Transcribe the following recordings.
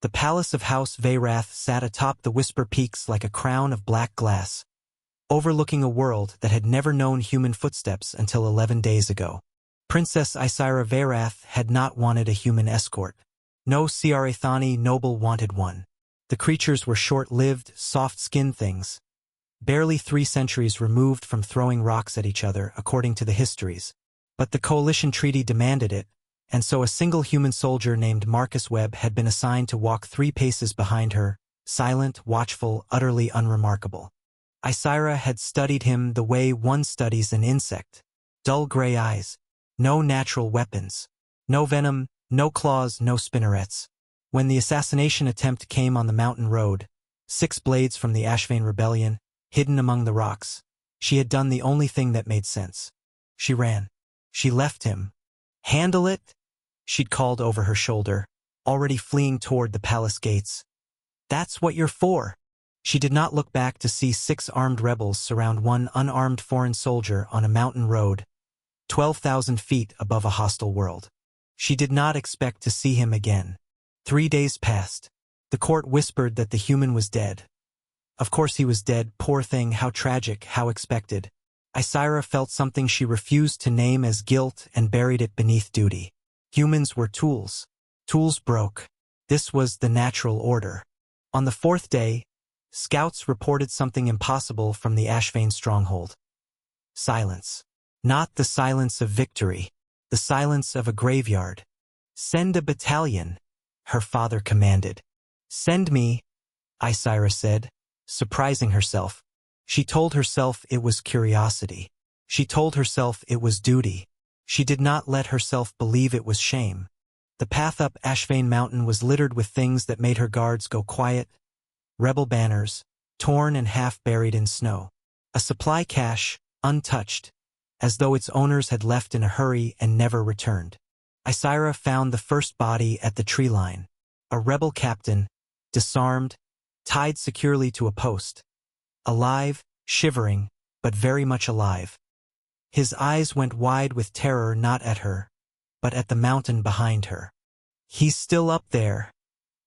The palace of House Vey'rath sat atop the Whisper Peaks like a crown of black glass, overlooking a world that had never known human footsteps until 11 days ago. Princess Isyra Vey'rath had not wanted a human escort. No Ciarethani noble wanted one. The creatures were short-lived, soft-skinned things, barely 3 centuries removed from throwing rocks at each other, according to the histories. But the coalition treaty demanded it, and so a single human soldier named Marcus Webb had been assigned to walk 3 paces behind her, silent, watchful, utterly unremarkable. Isyra had studied him the way one studies an insect. Dull gray eyes, no natural weapons, no venom, no claws, no spinnerets. When the assassination attempt came on the mountain road, 6 blades from the Ashvane rebellion, hidden among the rocks, she had done the only thing that made sense. She ran. She left him. "Handle it," she'd called over her shoulder, already fleeing toward the palace gates. "That's what you're for." She did not look back to see 6 armed rebels surround one unarmed foreign soldier on a mountain road, 12,000 feet above a hostile world. She did not expect to see him again. 3 days passed. The court whispered that the human was dead. Of course he was dead, poor thing, how tragic, how expected. Isyra felt something she refused to name as guilt and buried it beneath duty. Humans were tools. Tools broke. This was the natural order. On the 4th day, scouts reported something impossible from the Ashvane stronghold. Silence. Not the silence of victory, the silence of a graveyard. "Send a battalion," her father commanded. "Send me," Isyra said, surprising herself. She told herself it was curiosity. She told herself it was duty. She did not let herself believe it was shame. The path up Ashvane Mountain was littered with things that made her guards go quiet. Rebel banners, torn and half buried in snow. A supply cache, untouched, as though its owners had left in a hurry and never returned. Isyra found the first body at the tree line. A rebel captain, disarmed, tied securely to a post. Alive, shivering, but very much alive. His eyes went wide with terror, not at her, but at the mountain behind her. "He's still up there,"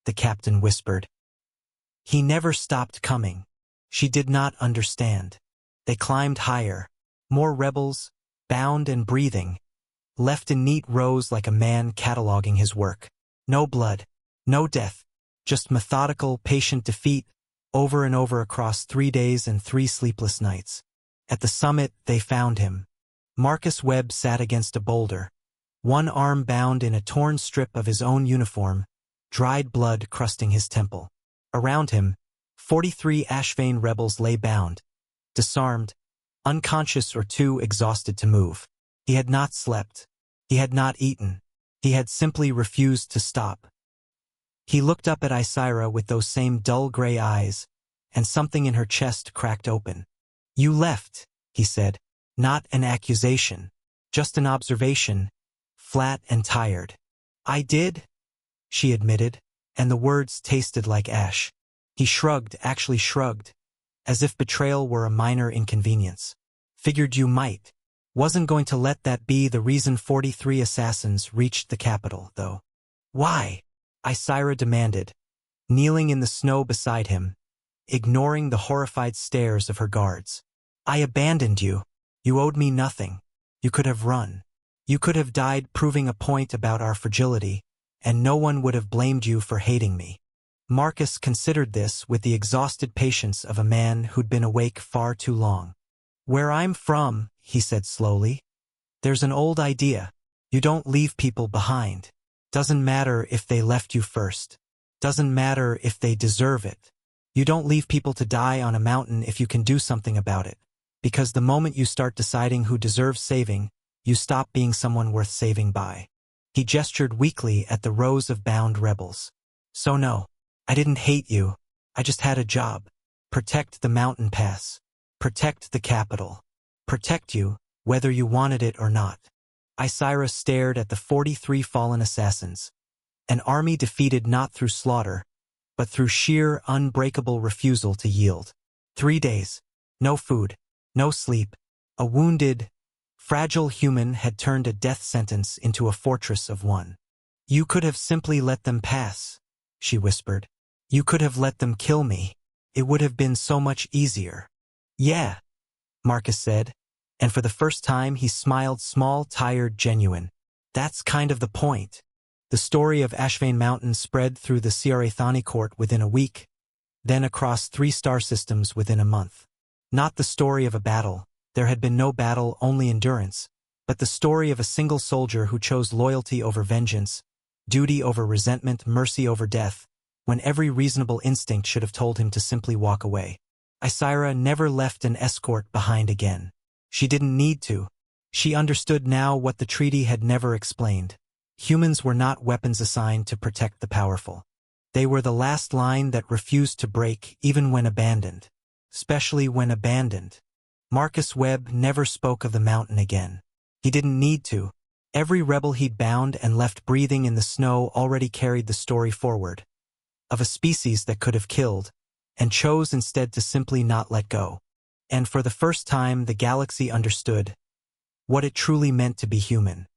the captain whispered. "He never stopped coming." She did not understand. They climbed higher. More rebels, bound and breathing, left in neat rows like a man cataloging his work. No blood, no death, just methodical, patient defeat, over and over across 3 days and 3 sleepless nights. At the summit, they found him. Marcus Webb sat against a boulder, one arm bound in a torn strip of his own uniform, dried blood crusting his temple. Around him, 43 Ashvane rebels lay bound, disarmed, unconscious or too exhausted to move. He had not slept. He had not eaten. He had simply refused to stop. He looked up at Isyra with those same dull gray eyes, and something in her chest cracked open. "You left," he said. Not an accusation, just an observation, flat and tired. "I did," she admitted, and the words tasted like ash. He shrugged, actually shrugged, as if betrayal were a minor inconvenience. "Figured you might. Wasn't going to let that be the reason 43 assassins reached the capital, though." "Why?" Isyra demanded, kneeling in the snow beside him, ignoring the horrified stares of her guards. "I abandoned you. You owed me nothing. You could have run. You could have died proving a point about our fragility, and no one would have blamed you for hating me." Marcus considered this with the exhausted patience of a man who'd been awake far too long. "Where I'm from," he said slowly, "there's an old idea. You don't leave people behind. Doesn't matter if they left you first. Doesn't matter if they deserve it. You don't leave people to die on a mountain if you can do something about it. Because the moment you start deciding who deserves saving, you stop being someone worth saving by." He gestured weakly at the rows of bound rebels. "So no, I didn't hate you. I just had a job. Protect the mountain pass. Protect the capital. Protect you, whether you wanted it or not." Isyra stared at the 43 fallen assassins. An army defeated not through slaughter, but through sheer, unbreakable refusal to yield. 3 days. No food. No sleep. A wounded, fragile human had turned a death sentence into a fortress of one. "You could have simply let them pass," she whispered. You could have let them kill me. It would have been so much easier. Yeah, Marcus said, and for the first time he smiled small, tired, genuine. That's kind of the point. The story of Ashvane Mountain spread through the Ciarethani court within a week, then across 3 star systems within a month. Not the story of a battle. There had been no battle, only endurance, but the story of a single soldier who chose loyalty over vengeance, duty over resentment, mercy over death, when every reasonable instinct should have told him to simply walk away. Isyra never left an escort behind again. She didn't need to. She understood now what the treaty had never explained. Humans were not weapons assigned to protect the powerful. They were the last line that refused to break even when abandoned. Especially when abandoned. Marcus Webb never spoke of the mountain again. He didn't need to. Every rebel he'd bound and left breathing in the snow already carried the story forward. Of a species that could have killed, and chose instead to simply not let go. And for the first time the galaxy understood what it truly meant to be human.